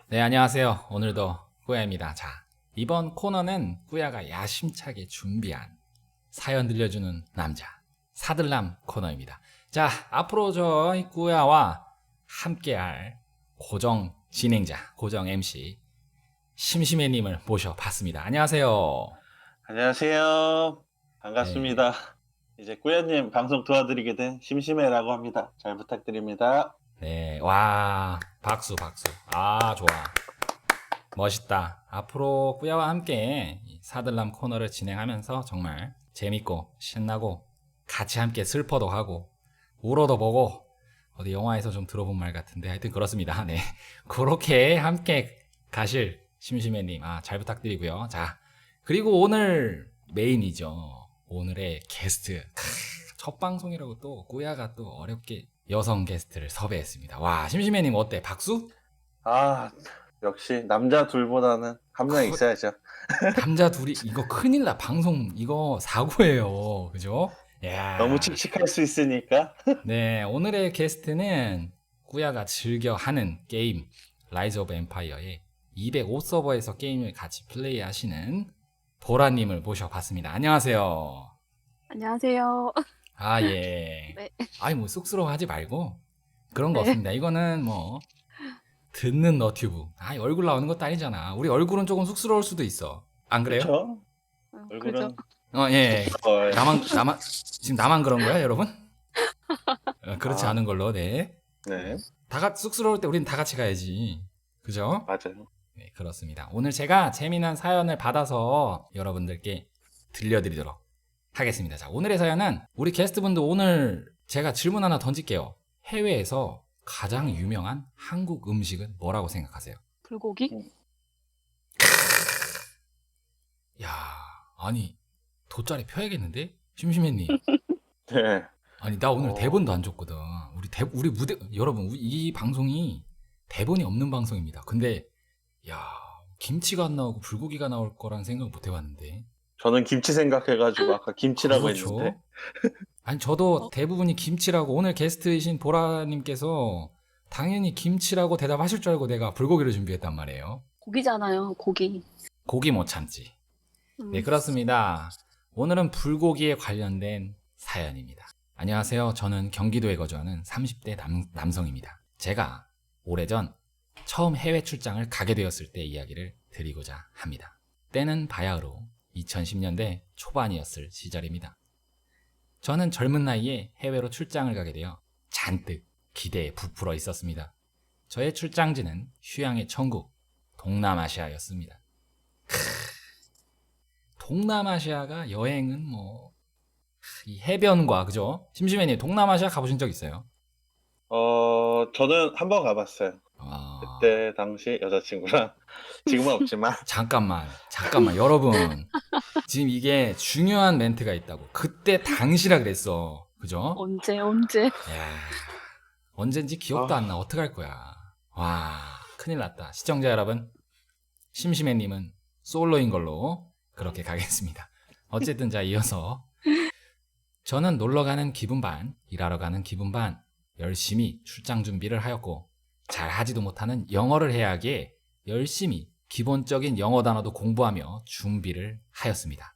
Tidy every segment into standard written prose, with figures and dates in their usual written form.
네, 안녕하세요. 오늘도 꾸야입니다. 자, 이번 코너는 꾸야가 야심차게 준비한 사연 들려주는 남자, 사들남 코너입니다. 자, 앞으로 저희 꾸야와 함께할 고정 진행자, 고정 MC, 심심해님을 모셔봤습니다. 안녕하세요. 안녕하세요. 네, 반갑습니다. 이제 꾸야님 방송 도와드리게 된 심심해라고 합니다. 잘 부탁드립니다. 네, 와, 박수, 박수. 아, 좋아. 멋있다. 앞으로 꾸야와 함께 이 사들남 코너를 진행하면서 정말 재밌고 신나고 같이 함께 슬퍼도 하고 울어도 보고 어디 영화에서 좀 들어본 말 같은데 하여튼 그렇습니다. 네. 그렇게 함께 가실 심심해님 잘 부탁드리고요. 자, 그리고 오늘 메인이죠. 오늘의 게스트. 첫 방송이라고 또 꾸야가 또 어렵게 여성 게스트를 섭외했습니다. 와, 심심해님 어때? 박수? 아, 역시 남자 둘보다는 한 명 그, 있어야죠. 남자 둘이 이거 큰일 나. 방송 이거 사고예요. 그죠? 너무 야. 칙칙할 수 있으니까. 네, 오늘의 게스트는 꾸야가 즐겨 하는 게임 라이즈 오브 엠파이어의 205 서버에서 게임을 같이 플레이하시는 보라님을 모셔봤습니다. 안녕하세요. 안녕하세요. 아, 예. 네, 아니, 뭐, 쑥스러워하지 말고. 그런 거 네, 없습니다. 이거는 뭐, 듣는 너튜브. 얼굴 나오는 것도 아니잖아. 우리 얼굴은 조금 쑥스러울 수도 있어. 안 그래요? 그렇죠? 그죠. 얼굴은 예. 어, 지금 나만 그런 거야, 여러분? 그렇지 아, 않은 걸로, 네. 네, 쑥스러울 때 우린 다 같이 가야지. 그죠? 맞아요. 네, 그렇습니다. 오늘 제가 재미난 사연을 받아서 여러분들께 들려드리도록 하겠습니다. 자, 오늘의 사연은 우리 게스트분도 오늘 제가 질문 하나 던질게요. 해외에서 가장 유명한 한국 음식은 뭐라고 생각하세요? 불고기? 음, 야, 아니, 돗자리 펴야겠는데? 심심했니? 네, 아니, 나 오늘 어, 대본도 안 줬거든. 우리 무대, 여러분, 이 방송이 대본이 없는 방송입니다. 근데, 야, 김치가 안 나오고 불고기가 나올 거란 생각 못 해봤는데. 저는 김치 생각해가지고 아까 김치라고 했는데. 그렇죠. 아니, 저도 어, 대부분이 김치라고, 오늘 게스트이신 보라님께서 당연히 김치라고 대답하실 줄 알고 내가 불고기를 준비했단 말이에요. 고기잖아요, 고기. 고기 못 참지. 네, 음, 그렇습니다. 오늘은 불고기에 관련된 사연입니다. 안녕하세요. 저는 경기도에 거주하는 30대 남성입니다. 제가 오래전 처음 해외 출장을 가게 되었을 때 이야기를 드리고자 합니다. 때는 바야흐로 2010년대 초반이었을 시절입니다. 저는 젊은 나이에 해외로 출장을 가게 되어 잔뜩 기대에 부풀어 있었습니다. 저의 출장지는 휴양의 천국, 동남아시아였습니다. 동남아시아가 여행은 뭐, 이 해변과, 그죠? 심심해님, 동남아시아 가보신 적 있어요? 저는 한 번 가봤어요. 아, 그때 당시 여자친구랑 지금은 없지만. 잠깐만, 여러분. 지금 이게 중요한 멘트가 있다고. 그때 당시라 그랬어. 그죠? 언제? 야, 언젠지 기억도 안 나. 아, 어떡할 거야. 와, 큰일 났다. 시청자 여러분, 심심해님은 솔로인 걸로 그렇게 가겠습니다. 어쨌든 자, 이어서 저는 놀러 가는 기분 반, 일하러 가는 기분 반, 열심히 출장 준비를 하였고, 잘 하지도 못하는 영어를 해야 하기에 열심히 기본적인 영어 단어도 공부하며 준비를 하였습니다.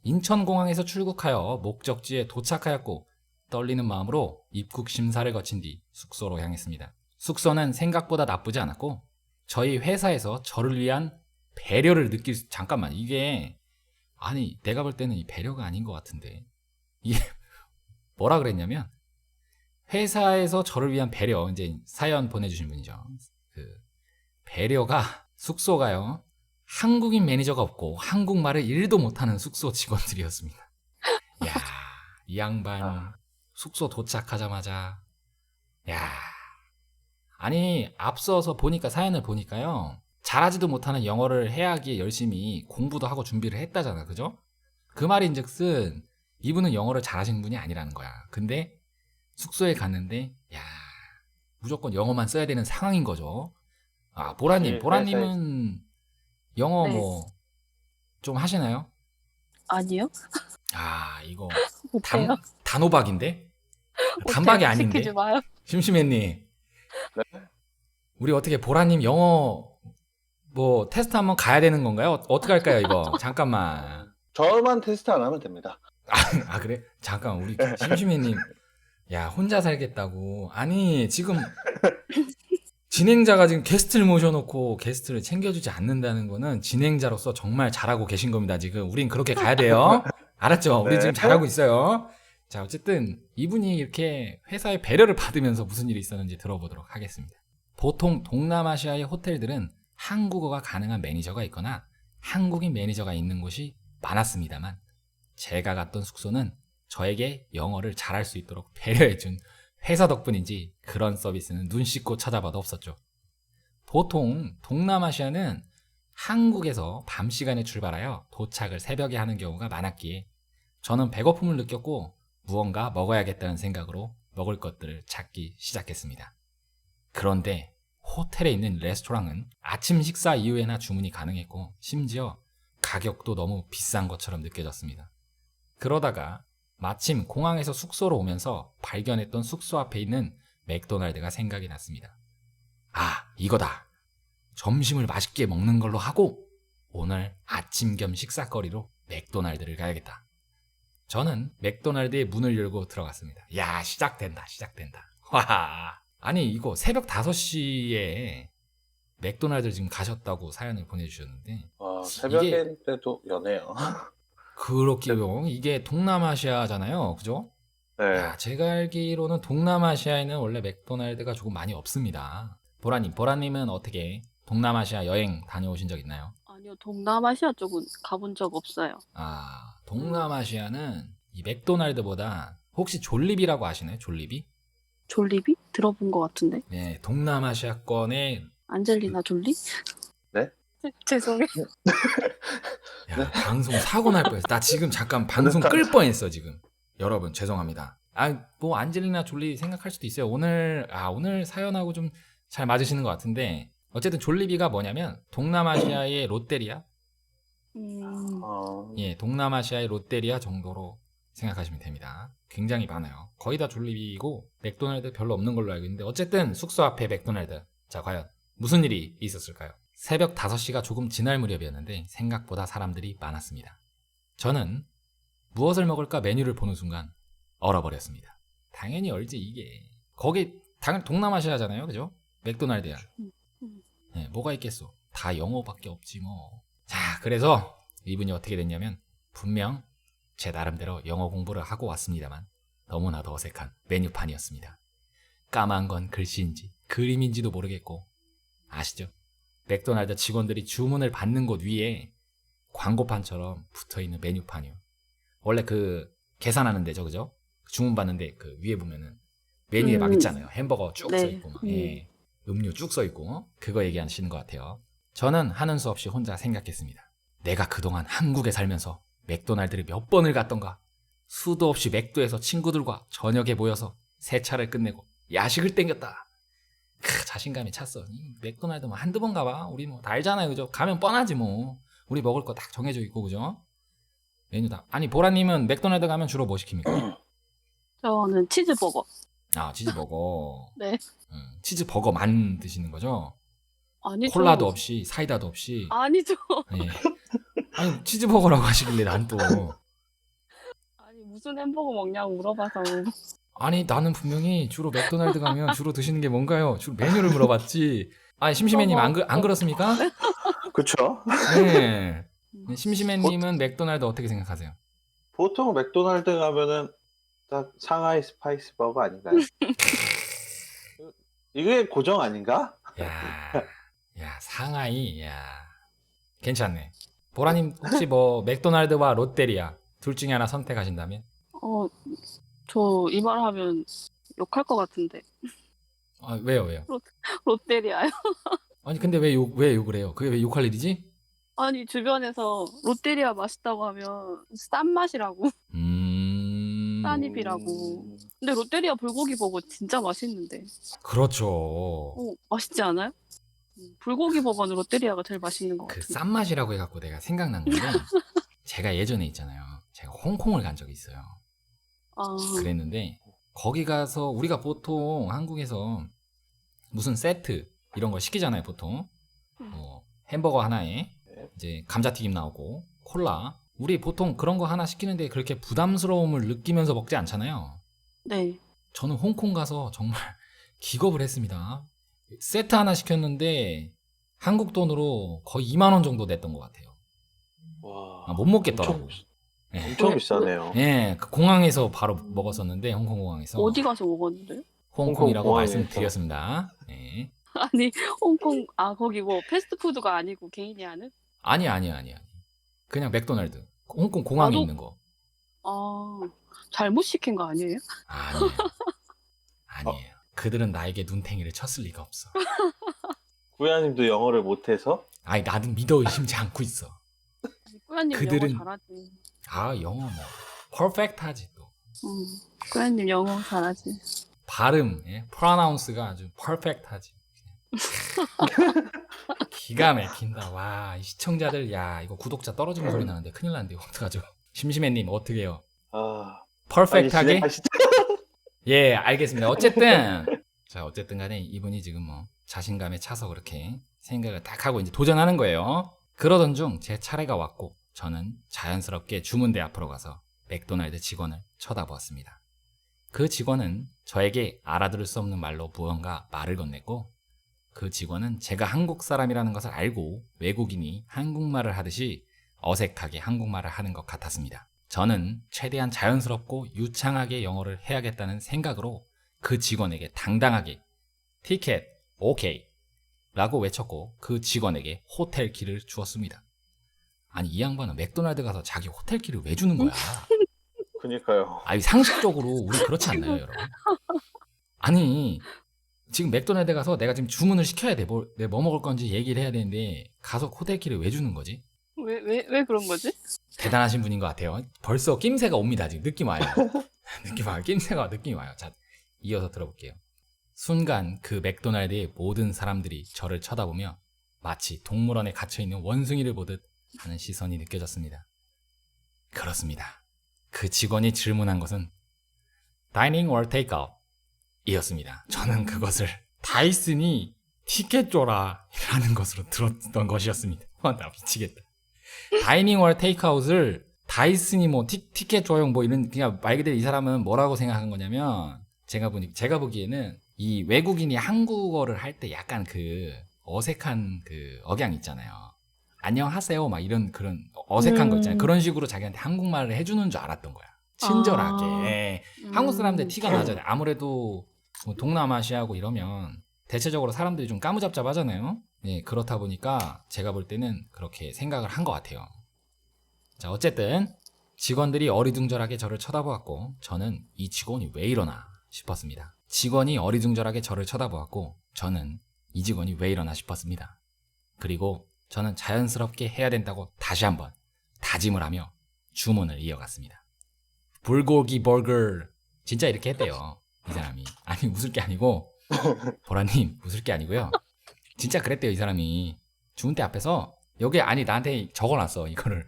인천공항에서 출국하여 목적지에 도착하였고, 떨리는 마음으로 입국 심사를 거친 뒤 숙소로 향했습니다. 숙소는 생각보다 나쁘지 않았고, 저희 회사에서 저를 위한 배려를 잠깐만, 내가 볼 때는 이 배려가 아닌 것 같은데. 이게 뭐라 그랬냐면, 회사에서 저를 위한 배려, 이제 사연 보내주신 분이죠. 그, 배려가, 숙소가요, 한국인 매니저가 없고 한국말을 1도 못하는 숙소 직원들이었습니다. 야, 이 양반, 아, 숙소 도착하자마자, 야, 아니, 앞서서 보니까, 사연을 보니까요, 잘하지도 못하는 영어를 해야 하기에 열심히 공부도 하고 준비를 했다잖아, 그죠? 그 말인 즉슨, 이분은 영어를 잘하시는 분이 아니라는 거야. 근데, 숙소에 갔는데, 야, 무조건 영어만 써야 되는 상황인 거죠. 역시 회사에 보라님은 영어 네, 뭐, 좀 하시나요? 아니요? 이거, 못해요. 단호박인데? 단박이 못해요. 시키지 아닌데? 마요. 심심했니? 네? 우리 어떻게 보라님 영어 뭐 테스트 한번 가야 되는 건가요? 어떻게 할까요, 이거? 잠깐만. 저만 테스트 안 하면 됩니다. 아, 그래? 잠깐, 우리 심심해님. 야, 혼자 살겠다고. 아니, 지금 진행자가 지금 게스트를 모셔놓고 게스트를 챙겨주지 않는다는 거는 진행자로서 정말 잘하고 계신 겁니다, 지금. 우린 그렇게 가야 돼요. 알았죠? 우리 네. 지금 잘하고 있어요. 자, 어쨌든 이분이 이렇게 회사의 배려를 받으면서 무슨 일이 있었는지 들어보도록 하겠습니다. 보통 동남아시아의 호텔들은 한국어가 가능한 매니저가 있거나 한국인 매니저가 있는 곳이 많았습니다만 제가 갔던 숙소는 저에게 영어를 잘할 수 있도록 배려해준 회사 덕분인지 그런 서비스는 눈 씻고 찾아봐도 없었죠. 보통 동남아시아는 한국에서 밤 시간에 출발하여 도착을 새벽에 하는 경우가 많았기에 저는 배고픔을 느꼈고 무언가 먹어야겠다는 생각으로 먹을 것들을 찾기 시작했습니다. 그런데 호텔에 있는 레스토랑은 아침 식사 이후에나 주문이 가능했고 심지어 가격도 너무 비싼 것처럼 느껴졌습니다. 그러다가 마침 공항에서 숙소로 오면서 발견했던 숙소 앞에 있는 맥도날드가 생각이 났습니다. 아, 이거다. 점심을 맛있게 먹는 걸로 하고 오늘 아침 겸 식사거리로 맥도날드를 가야겠다. 저는 맥도날드의 문을 열고 들어갔습니다. 야, 시작된다. 와, 아니 이거 새벽 5시에 맥도날드 지금 가셨다고 사연을 보내주셨는데 새벽인데도 연해요. 그렇게요. 이게 동남아시아잖아요. 그죠? 네. 야, 제가 알기로는 동남아시아에는 원래 맥도날드가 조금 많이 없습니다. 보라님은 어떻게 동남아시아 여행 다녀오신 적 있나요? 아니요, 동남아시아 쪽은 가본 적 없어요. 아, 동남아시아는 이 맥도날드보다 혹시 졸리비라고 아시나요? 졸리비? 졸리비? 들어본 것 같은데. 네, 동남아시아권의 안젤리나 졸리? 네? 죄송해요. 야, 방송 사고 날 뻔했어. 나 지금 잠깐 방송 끌 뻔했어, 지금. 여러분, 죄송합니다. 아, 뭐 안젤리나 졸리 생각할 수도 있어요. 오늘 사연하고 좀 잘 맞으시는 것 같은데 어쨌든 졸리비가 뭐냐면 동남아시아의 롯데리아? 예, 동남아시아의 롯데리아 정도로 생각하시면 됩니다. 굉장히 많아요. 거의 다 졸리비고 맥도날드 별로 없는 걸로 알고 있는데 어쨌든 숙소 앞에 맥도날드. 자, 과연 무슨 일이 있었을까요? 새벽 5시가 조금 지날 무렵이었는데 생각보다 사람들이 많았습니다. 저는 무엇을 먹을까 메뉴를 보는 순간 얼어버렸습니다. 당연히 얼지 이게. 거기 당연 동남아시아잖아요, 그죠? 맥도날드야. 네, 뭐가 있겠어? 다 영어밖에 없지 뭐. 자, 그래서 이분이 어떻게 됐냐면 분명 제 나름대로 영어 공부를 하고 왔습니다만 너무나도 어색한 메뉴판이었습니다. 까만 건 글씨인지 그림인지도 모르겠고 아시죠? 맥도날드 직원들이 주문을 받는 곳 위에 광고판처럼 붙어있는 메뉴판이요. 원래 그 계산하는 데죠, 그죠? 주문 받는데 그 위에 보면은 메뉴에 막 있잖아요. 햄버거 쭉 네. 써있고 막, 예. 음료 쭉 써있고 그거 얘기하시는 것 같아요. 저는 하는 수 없이 혼자 생각했습니다. 내가 그동안 한국에 살면서 맥도날드를 몇 번을 갔던가. 수도 없이 맥도에서 친구들과 저녁에 모여서 세차를 끝내고 야식을 땡겼다. 자신감이 찼어. 이 맥도날드 뭐 한두 번 가봐. 우리 뭐 다 알잖아요, 그죠? 가면 뻔하지 뭐. 우리 먹을 거 딱 정해져 있고, 그죠? 메뉴다. 아니, 보라님은 맥도날드 가면 주로 뭐 시킵니까? 저는 치즈버거. 아, 치즈버거. 네. 치즈버거만 드시는 거죠? 아니죠. 콜라도 없이, 사이다도 없이. 아니죠. 예. 아니, 치즈버거라고 하시길래 난 또. 아니, 무슨 햄버거 먹냐고 물어봐서. 아니, 나는 분명히 주로 맥도날드 가면 주로 드시는 게 뭔가요? 주로 메뉴를 물어봤지. 아니, 심심해님 안 그렇습니까? 그쵸? 네. 심심해님은 맥도날드 어떻게 생각하세요? 보통 맥도날드 가면은 딱 상하이 스파이시 버거 아닌가요? 이게 고정 아닌가? 야, 상하이, 야. 괜찮네. 보라님, 혹시 뭐, 맥도날드와 롯데리아, 둘 중에 하나 선택하신다면? 저 이 말 하면 욕할 것 같은데. 아, 왜요? 롯데리아요? 아니, 근데 왜 욕을 해요? 그게 왜 욕할 일이지? 아니, 주변에서 롯데리아 맛있다고 하면 싼 맛이라고. 싼 입이라고. 근데 롯데리아 불고기 버거 진짜 맛있는데. 그렇죠. 맛있지 않아요? 불고기 버거는 롯데리아가 제일 맛있는 것 그 같은데. 싼 맛이라고 해갖고 내가 생각난 건데, 제가 예전에 있잖아요. 제가 홍콩을 간 적이 있어요. 그랬는데, 거기 가서 우리가 보통 한국에서 무슨 세트 이런 걸 시키잖아요, 보통. 햄버거 하나에 네. 이제 감자튀김 나오고 콜라. 우리 보통 그런 거 하나 시키는데 그렇게 부담스러움을 느끼면서 먹지 않잖아요. 네. 저는 홍콩 가서 정말 기겁을 했습니다. 세트 하나 시켰는데 한국 돈으로 거의 2만 원 정도 냈던 것 같아요. 와. 아, 못 먹겠더라고. 엄청, 예. 엄청 왜- 비싸네요. 예, 그 공항에서 바로 먹었었는데 홍콩 공항에서 어디 가서 먹었는데? 홍콩이라고 홍콩 공항에서. 말씀드렸습니다. 예. 아니, 홍콩, 거기 뭐 패스트푸드가 아니고 개인이 하는? 아니야. 그냥 맥도날드. 홍콩 공항에 나도- 있는 거. 아, 잘못 시킨 거 아니에요? 아니에요. 아니에요. 그들은 나에게 눈탱이를 쳤을 리가 없어. 구야님도 영어를 못해서 아니, 나는 믿어 의심치 않고 있어. 꾸야님 그들은- 영어 잘하지. 아, 영어 뭐. 퍼펙트하지 또. 꾸야님 영어 잘하지. 발음, 예? 프로나운스가 아주 퍼펙트하지. 기가 막힌다. 와, 이 시청자들, 야, 이거 구독자 떨어지는 소리 나는데 큰일 났는데 어떡하죠? 심심해님 어떻게 해요? 아, 빨리 퍼펙트하게? 진행하시죠. 예, 알겠습니다. 어쨌든 자, 어쨌든 간에 이분이 지금 뭐 자신감에 차서 그렇게 생각을 딱 하고 이제 도전하는 거예요. 그러던 중 제 차례가 왔고 저는 자연스럽게 주문대 앞으로 가서 맥도날드 직원을 쳐다보았습니다. 그 직원은 저에게 알아들을 수 없는 말로 무언가 말을 건넸고 그 직원은 제가 한국 사람이라는 것을 알고 외국인이 한국말을 하듯이 어색하게 한국말을 하는 것 같았습니다. 저는 최대한 자연스럽고 유창하게 영어를 해야겠다는 생각으로 그 직원에게 당당하게 티켓 오케이 라고 외쳤고 그 직원에게 호텔 키를 주었습니다. 아니 이 양반은 맥도날드 가서 자기 호텔 키를 왜 주는 거야? 그니까요. 아니 상식적으로 우리 그렇지 않나요 여러분? 아니 지금 맥도날드 가서 내가 지금 주문을 시켜야 돼. 내가 뭐 먹을 건지 얘기를 해야 되는데 가서 호텔 키를 왜 주는 거지? 왜 그런 거지? 대단하신 분인 것 같아요. 벌써 낌새가 옵니다. 지금 느낌 와요. 느낌 와요. 낌새가 느낌이 와요. 자, 이어서 들어볼게요. 순간 그 맥도날드의 모든 사람들이 저를 쳐다보며 마치 동물원에 갇혀있는 원숭이를 보듯 하는 시선이 느껴졌습니다. 그렇습니다. 그 직원이 질문한 것은 다이닝 or 테이크아웃 이었습니다. 저는 그것을 다이슨이 티켓 줘라 라는 것으로 들었던 것이었습니다. 나 미치겠다. 다이닝 or 테이크아웃을 다이슨이 뭐 티켓 줘용 뭐 이런 그냥 말 그대로 이 사람은 뭐라고 생각한 거냐면 제가 보기에는 이 외국인이 한국어를 할 때 약간 그 어색한 그 억양 있잖아요. 안녕하세요 막 이런 그런 어색한 거 있잖아요. 그런 식으로 자기한테 한국말을 해주는 줄 알았던 거야. 친절하게. 한국 사람들 티가 나잖아요. 아무래도 뭐 동남아시아고 이러면 대체적으로 사람들이 좀 까무잡잡하잖아요. 네, 그렇다 보니까 제가 볼 때는 그렇게 생각을 한 것 같아요. 자, 어쨌든 직원들이 어리둥절하게 저를 쳐다보았고 저는 이 직원이 왜 이러나 싶었습니다. 직원이 어리둥절하게 저를 쳐다보았고 저는 이 직원이 왜 이러나 싶었습니다. 그리고 저는 자연스럽게 해야 된다고 다시 한번 다짐을 하며 주문을 이어갔습니다. 불고기 버거. 진짜 이렇게 했대요. 이 사람이. 아니 웃을 게 아니고 보라님 웃을 게 아니고요. 진짜 그랬대요. 이 사람이. 주문대 앞에서 여기 아니 나한테 적어놨어. 이거를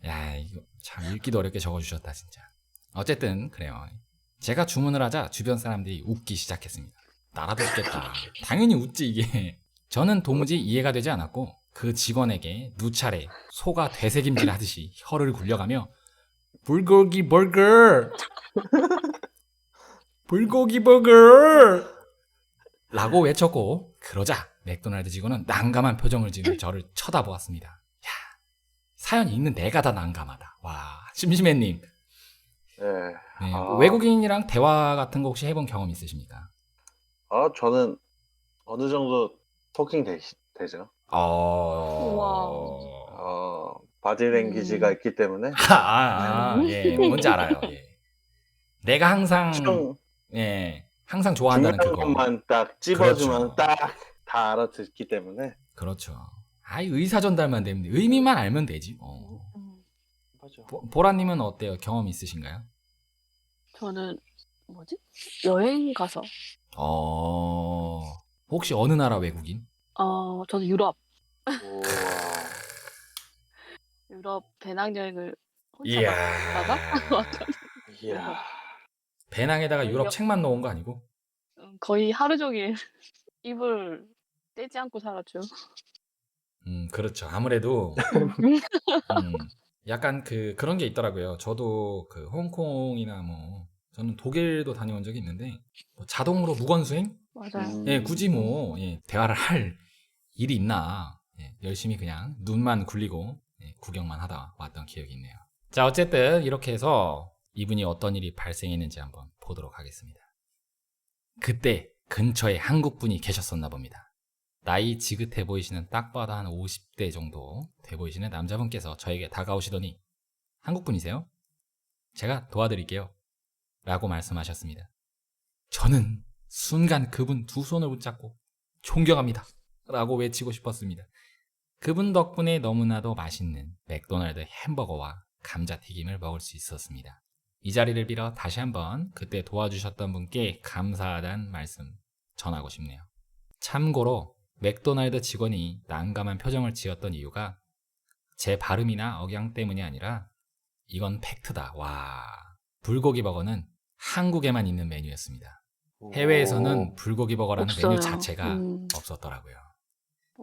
야 이거 참 읽기도 어렵게 적어주셨다 진짜. 어쨌든 그래요. 제가 주문을 하자 주변 사람들이 웃기 시작했습니다. 나라도 웃겠다. 당연히 웃지 이게. 저는 도무지 이해가 되지 않았고 그 직원에게 누차례 소가 되새김질 하듯이 혀를 굴려가며 불고기 버거 불고기 버거 라고 외쳤고 그러자 맥도날드 직원은 난감한 표정을 지으며 저를 쳐다보았습니다. 야, 사연 읽는 내가 다 난감하다. 와, 심심해님. 네. 네, 아. 외국인이랑 대화 같은 거 혹시 해본 경험 있으십니까? 저는 어느 정도 토킹 되죠. 바디랭귀지가 있기 때문에 예, 뭔지 알아요. 예. 내가 항상, 예, 항상 좋아한다는 중요한 그거. 것만 딱 찝어주면 그렇죠. 딱 다 알아듣기 때문에. 그렇죠. 아이, 의사 전달만 되면 돼. 의미만 알면 되지. 맞아. 보라님은 어때요? 경험 있으신가요? 저는 뭐지? 여행 가서 혹시 어느 나라 외국인? 저는 유럽 우와. 배낭여행을 혼자 이야. 갔다가 이야. 배낭에다가 유럽 책만 넣은 거 아니고? 거의 하루 종일 이불 떼지 않고 살았죠. 그렇죠. 아무래도 약간 그런 게 있더라고요. 저도 그 홍콩이나 뭐 저는 독일도 다녀온 적이 있는데 뭐 자동으로 무건수행? 맞아요. 예, 굳이 뭐 예, 대화를 할 일이 있나? 예, 열심히 그냥 눈만 굴리고 예, 구경만 하다 왔던 기억이 있네요. 자, 어쨌든 이렇게 해서 이분이 어떤 일이 발생했는지 한번 보도록 하겠습니다. 그때 근처에 한국분이 계셨었나 봅니다. 나이 지긋해 보이시는 딱 봐도 한 50대 정도 돼 보이시는 남자분께서 저에게 다가오시더니 한국분이세요? 제가 도와드릴게요. 라고 말씀하셨습니다. 저는 순간 그분 두 손을 붙잡고 존경합니다. 라고 외치고 싶었습니다. 그분 덕분에 너무나도 맛있는 맥도날드 햄버거와 감자튀김을 먹을 수 있었습니다. 이 자리를 빌어 다시 한번 그때 도와주셨던 분께 감사하다는 말씀 전하고 싶네요. 참고로 맥도날드 직원이 난감한 표정을 지었던 이유가 제 발음이나 억양 때문이 아니라 이건 팩트다. 와, 불고기 버거는 한국에만 있는 메뉴였습니다. 해외에서는 불고기 버거라는 없어요. 메뉴 자체가 없었더라고요.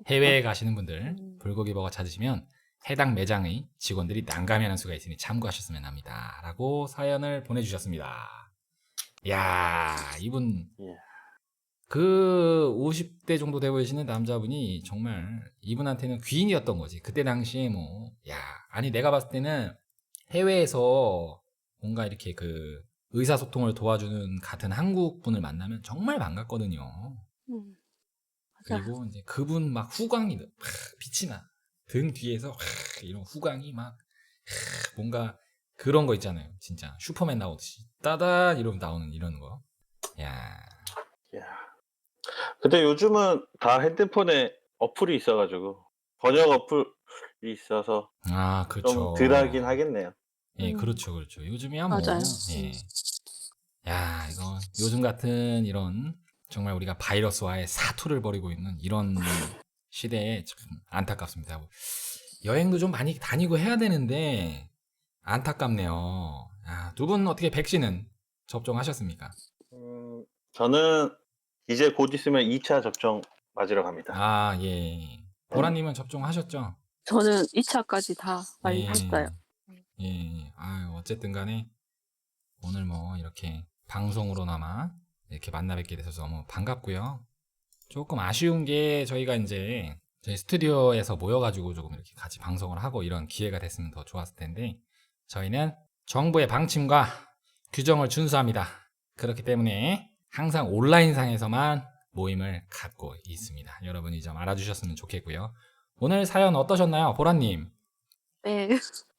해외에 가시는 분들 불고기 버거 찾으시면 해당 매장의 직원들이 난감해하는 수가 있으니 참고하셨으면 합니다. 라고 사연을 보내주셨습니다. 이야, 이분 예. 그 50대 정도 돼 보이시는 남자분이 정말 이분한테는 귀인이었던 거지. 그때 당시에 뭐, 야, 아니 내가 봤을 때는 해외에서 뭔가 이렇게 그 의사소통을 도와주는 같은 한국 분을 만나면 정말 반갑거든요. 맞아. 그리고 이제 그분 막 후광이 막 빛이 나. 등 뒤에서 이런 후광이 막 뭔가 그런 거 있잖아요. 진짜 슈퍼맨 나오듯이 따단 이러면 나오는 이런 거. 야, 야. 근데 요즘은 다 핸드폰에 어플이 있어가지고 번역 어플이 있어서 아, 좀 그렇죠. 덜하긴 하겠네요. 예, 그렇죠, 그렇죠. 요즘이야 뭐, 맞아요. 예. 야, 이거 요즘 같은 이런 정말 우리가 바이러스와의 사투를 벌이고 있는 이런 시대에 참 안타깝습니다. 여행도 좀 많이 다니고 해야 되는데 안타깝네요. 아, 두 분 어떻게 백신은 접종하셨습니까? 저는 이제 곧 있으면 2차 접종 맞으러 갑니다. 아, 예. 보라님은 접종하셨죠? 저는 2차까지 다 빨리 예. 했어요. 예. 아유, 어쨌든 간에 오늘 뭐 이렇게 방송으로나마 이렇게 만나 뵙게 돼서 너무 반갑고요. 조금 아쉬운 게 저희가 이제 저희 스튜디오에서 모여가지고 조금 이렇게 같이 방송을 하고 이런 기회가 됐으면 더 좋았을 텐데 저희는 정부의 방침과 규정을 준수합니다. 그렇기 때문에 항상 온라인상에서만 모임을 갖고 있습니다. 여러분이 좀 알아주셨으면 좋겠고요. 오늘 사연 어떠셨나요? 보라님. 네.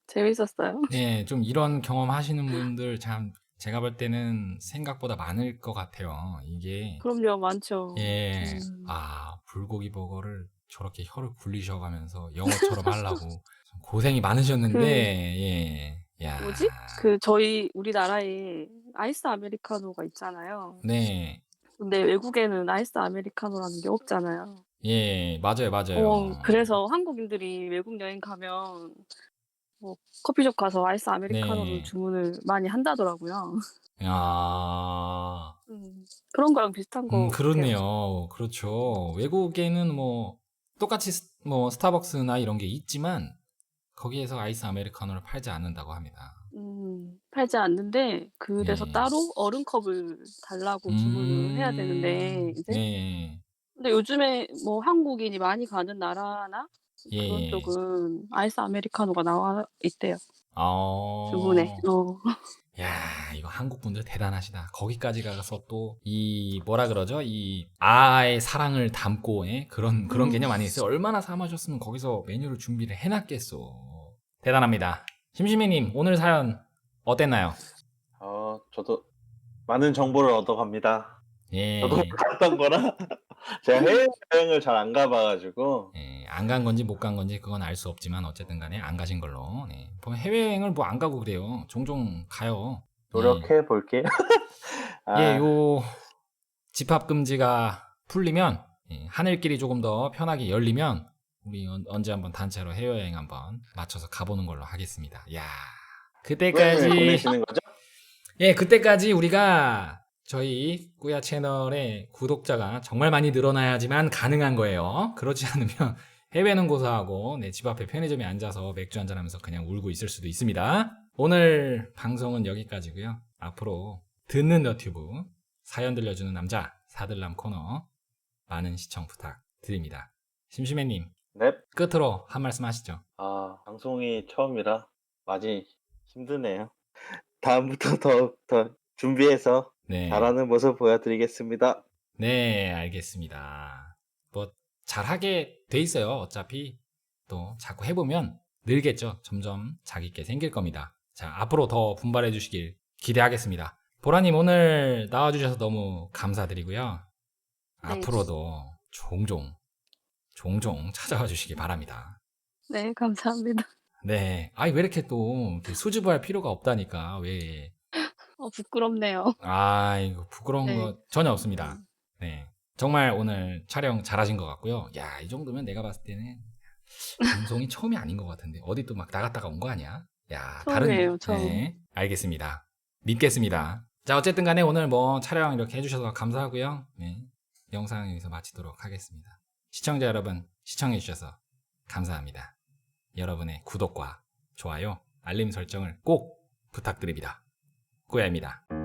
재밌었어요. 네, 좀 이런 경험 하시는 분들 참 제가 볼 때는 생각보다 많을 것 같아요. 이게 그럼요, 많죠. 예, 아, 불고기 버거를 저렇게 혀를 굴리셔가면서 영어처럼 하려고 좀 고생이 많으셨는데, 예, 야, 뭐지? 우리나라에 아이스 아메리카노가 있잖아요. 네, 근데 외국에는 아이스 아메리카노라는 게 없잖아요. 예, 맞아요, 맞아요. 그래서 한국인들이 외국 여행 가면 뭐 커피숍 가서 아이스 아메리카노를 네, 주문을 많이 한다더라고요. 야, 그런 거랑 비슷한 거 같아요. 그렇네요. 그렇죠. 외국에는 뭐 똑같이 뭐 스타벅스나 이런 게 있지만 거기에서 아이스 아메리카노를 팔지 않는다고 합니다. 팔지 않는데 그래서 네. 따로 얼음컵을 달라고 주문을 해야 되는데 이제 네. 근데 요즘에 뭐 한국인이 많이 가는 나라나 예, 그런 예. 쪽은 아이스 아메리카노가 나와 있대요, 어. 주문에. 야, 이거 한국 분들 대단하시다. 거기까지 가서 또 이 뭐라 그러죠? 이 아의 사랑을 담고 예? 그런 개념 아니겠어요? 얼마나 삼하셨으면 거기서 메뉴를 준비를 해놨겠어. 대단합니다. 심심해님 오늘 사연 어땠나요? 저도 많은 정보를 얻어갑니다. 예. 저도 갔던 거라 제가 해외여행을 잘 안 가봐가지고 예, 안 간 건지 못 간 건지 그건 알 수 없지만 어쨌든 간에 안 가신 걸로. 네. 보면 해외여행을 뭐 안 가고 그래요. 종종 가요. 노력해 볼게요. 예, 요 집합 금지가 풀리면 예, 하늘길이 조금 더 편하게 열리면 우리 언제 한번 단체로 해외여행 한번 맞춰서 가보는 걸로 하겠습니다. 야, 여행을 그때까지 보내시는 거죠? 예, 그때까지 우리가 저희 꾸야 채널의 구독자가 정말 많이 늘어나야지만 가능한 거예요. 그렇지 않으면 해외는 고사하고 집 앞에 편의점에 앉아서 맥주 한잔하면서 그냥 울고 있을 수도 있습니다. 오늘 방송은 여기까지고요. 앞으로 듣는 너튜브 사연 들려주는 남자 사들남 코너 많은 시청 부탁드립니다. 심심해님 네. 끝으로 한 말씀 하시죠. 방송이 처음이라 많이 힘드네요. 다음부터 더 준비해서 네. 잘하는 모습 보여드리겠습니다. 네, 알겠습니다. 뭐 잘하게 돼 있어요. 어차피 또 자꾸 해보면 늘겠죠. 점점 자기께 생길 겁니다. 자, 앞으로 더 분발해 주시길 기대하겠습니다. 보라님 오늘 나와주셔서 너무 감사드리고요. 네. 앞으로도 종종 찾아와 주시기 바랍니다. 네, 감사합니다. 네, 아니 왜 이렇게 또 수줍어할 필요가 없다니까. 왜? 부끄럽네요. 이거 부끄러운 네. 거 전혀 없습니다. 네, 정말 오늘 촬영 잘하신 것 같고요. 야, 이 정도면 내가 봤을 때는 방송이 처음이 아닌 것 같은데 어디 또 막 나갔다가 온 거 아니야? 야, 처음이에요, 처음. 네, 알겠습니다. 믿겠습니다. 자, 어쨌든 간에 오늘 뭐 촬영 이렇게 해주셔서 감사하고요. 네, 영상 여기서 마치도록 하겠습니다. 시청자 여러분 시청해 주셔서 감사합니다. 여러분의 구독과 좋아요, 알림 설정을 꼭 부탁드립니다. 꾸야입니다.